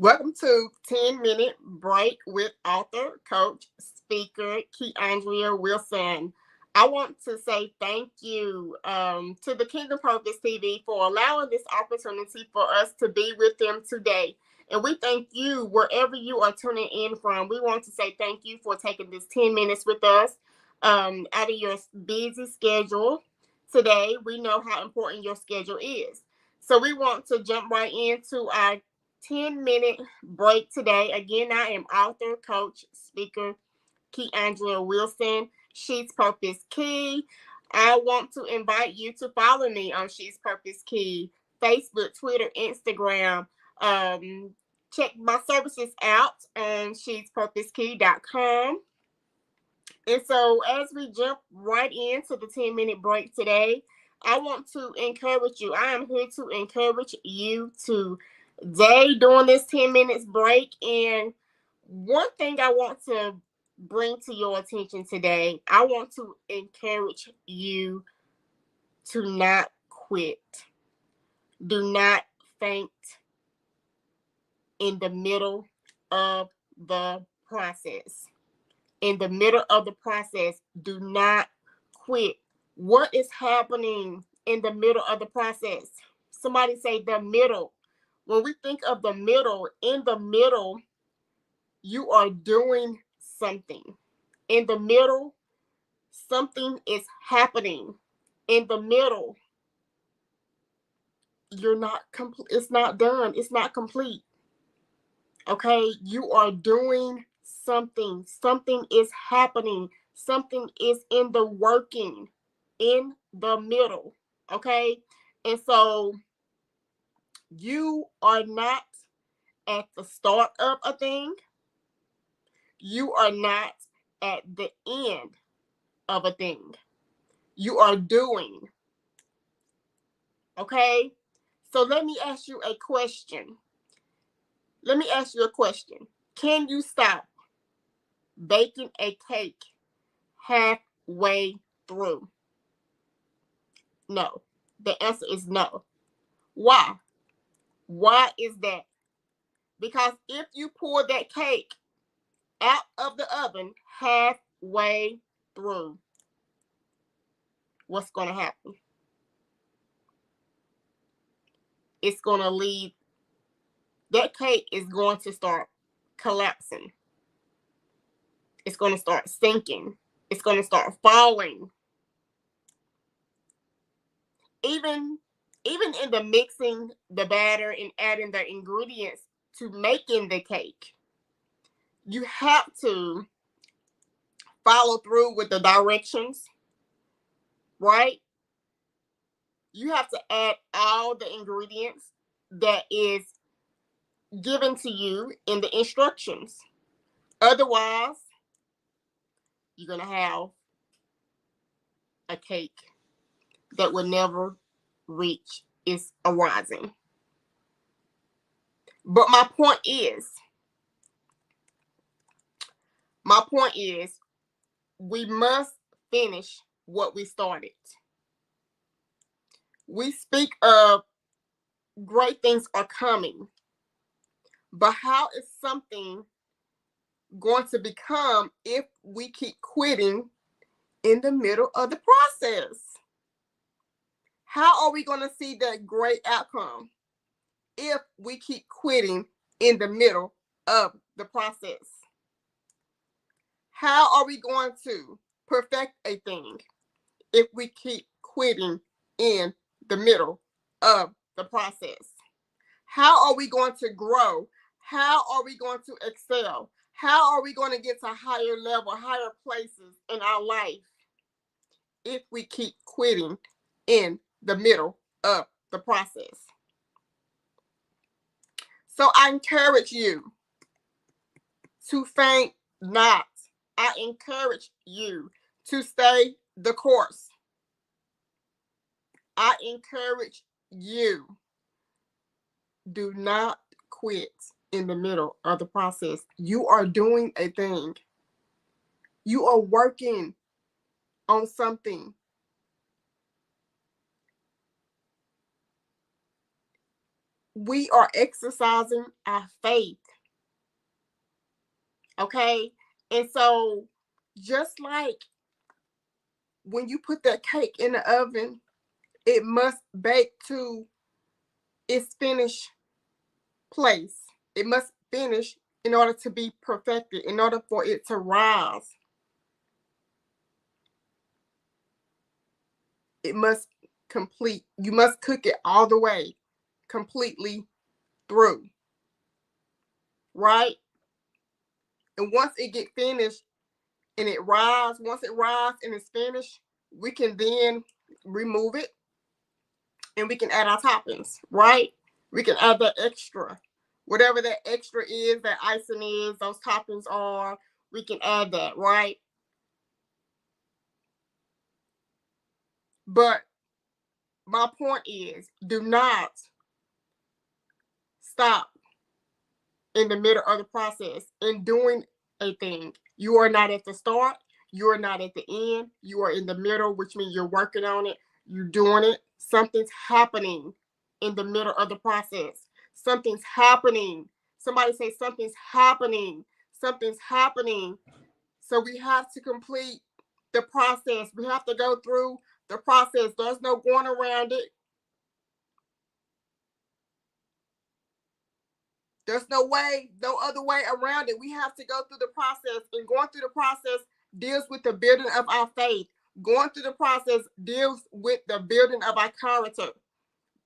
Welcome to 10-Minute Break with author, coach, speaker, Keiaundria Wilson. I want to say thank you to the Kingdom Purpose TV for allowing this opportunity for us to be with them today. And we thank you wherever you are tuning in from. We want to say thank you for taking this 10 minutes with us out of your busy schedule today. We know how important your schedule is. So we want to jump right into our 10-minute break today. Again, I am author, coach, speaker, Keiaundria Wilson, She's Purpose Key. I want to invite you to follow me on She's Purpose Key, Facebook, Twitter, Instagram. Check my services out on she'spurposekey.com. And so as we jump right into the 10-minute break today, I want to encourage you. I am here to encourage you today during this 10 minutes break. And one thing I want to bring to your attention today, I want to encourage you to not quit. Do not faint in the middle of the process. In the middle of the process, do not quit. What is happening in the middle of the process? Somebody say the middle. When we think of the middle, in the middle, you are doing something. In the middle, something is happening. In the middle, you're not complete. It's not done. It's not complete. Okay, you are doing something. Something is happening. Something is in the working, in the middle. Okay, and so you are not at the start of a thing. You are not at the end of a thing. You are doing. Okay, so let me ask you a question. Can you stop baking a cake halfway through? No. The answer is no. Why? Why is that? Because if you pour that cake out of the oven halfway through, what's going to happen? It's going to leave, that cake is going to start collapsing. It's going to start sinking. It's going to start falling. Even in the mixing the batter and adding the ingredients to making the cake, you have to follow through with the directions, right? You have to add all the ingredients that is given to you in the instructions. Otherwise, you're going to have a cake that will never reach its arising. But my point is, we must finish what we started. We speak of great things are coming, but how is something going to become if we keep quitting in the middle of the process? How are we going to see that great outcome if we keep quitting in the middle of the process? How are we going to perfect a thing if we keep quitting in the middle of the process? How are we going to grow? How are we going to excel? How are we going to get to higher level, higher places in our life if we keep quitting in the middle of the process? So I encourage you to faint not. I encourage you to stay the course. I encourage you, do not quit in the middle of the process. You are doing a thing. You are working on something. we are exercising our faith. Okay? And so, just like when you put that cake in the oven, it must bake to its finished place. It must finish in order to be perfected, in order for it to rise. It must complete. You must cook it all the way, completely through. Right? And once it get finished and it rise, once it rise and it's finished, we can then remove it and we can add our toppings, right? We can add that extra. Whatever that extra is, that icing is, those toppings are, we can add that, right? But my point is, do not stop in the middle of the process in doing a thing. You are not at the start. You are not at the end. You are in the middle, which means you're working on it. You're doing it. Something's happening in the middle of the process. Something's happening. Somebody say something's happening. Something's happening. So we have to complete the process. We have to go through the process. There's no going around it. There's no way, no other way around it. We have to go through the process, and going through the process deals with the building of our faith. Going through the process deals with the building of our character.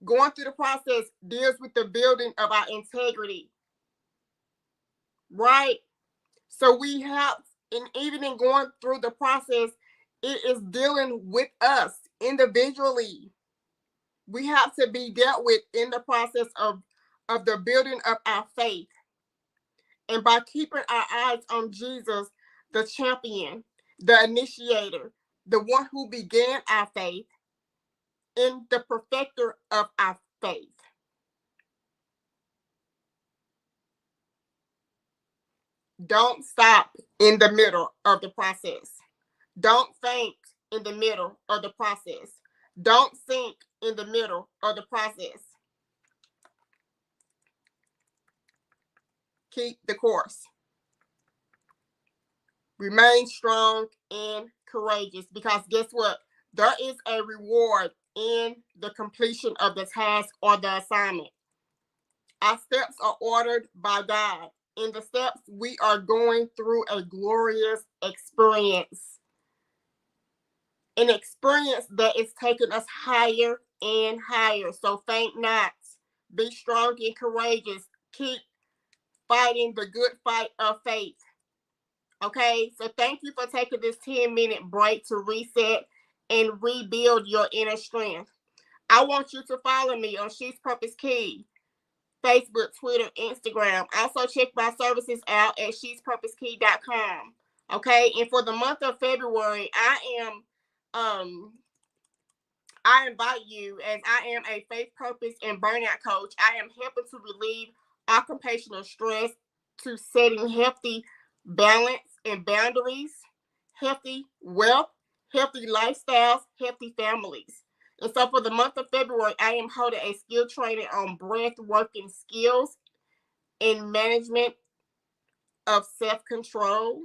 Going through the process deals with the building of our integrity. Right? So we have, and even in going through the process, it is dealing with us individually. We have to be dealt with in the process of the building of our faith. And by keeping our eyes on Jesus, the champion, the initiator, the one who began our faith, and the perfecter of our faith. Don't stop in the middle of the process. Don't faint in the middle of the process. Don't sink in the middle of the process. Keep the course. Remain strong and courageous, because guess what? There is a reward in the completion of the task or the assignment. Our steps are ordered by God. In the steps, we are going through a glorious experience. An experience that is taking us higher and higher. So faint not. Be strong and courageous. Keep fighting the good fight of faith. Okay, so thank you for taking this 10-minute break to reset and rebuild your inner strength. I want you to follow me on She's Purpose Key, Facebook, Twitter, Instagram. Also check my services out at shespurposekey.com. Okay, and for the month of February, I invite you, as I am a faith, purpose, and burnout coach. I am helping to relieve occupational stress, to setting healthy balance and boundaries, healthy wealth, healthy lifestyles, healthy families. And so for the month of February, I am holding a skill training on breath working skills in management of self-control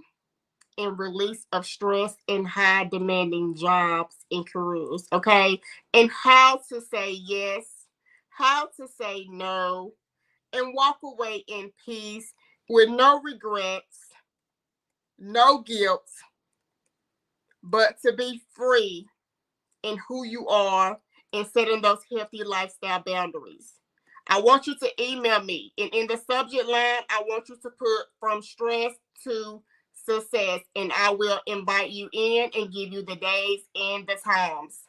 and release of stress in high demanding jobs and careers. Okay. And how to say yes, how to say no, and walk away in peace with no regrets, no guilt, but to be free in who you are and setting those healthy lifestyle boundaries. I want you to email me, and in the subject line, I want you to put from stress to success, and I will invite you in and give you the days and the times.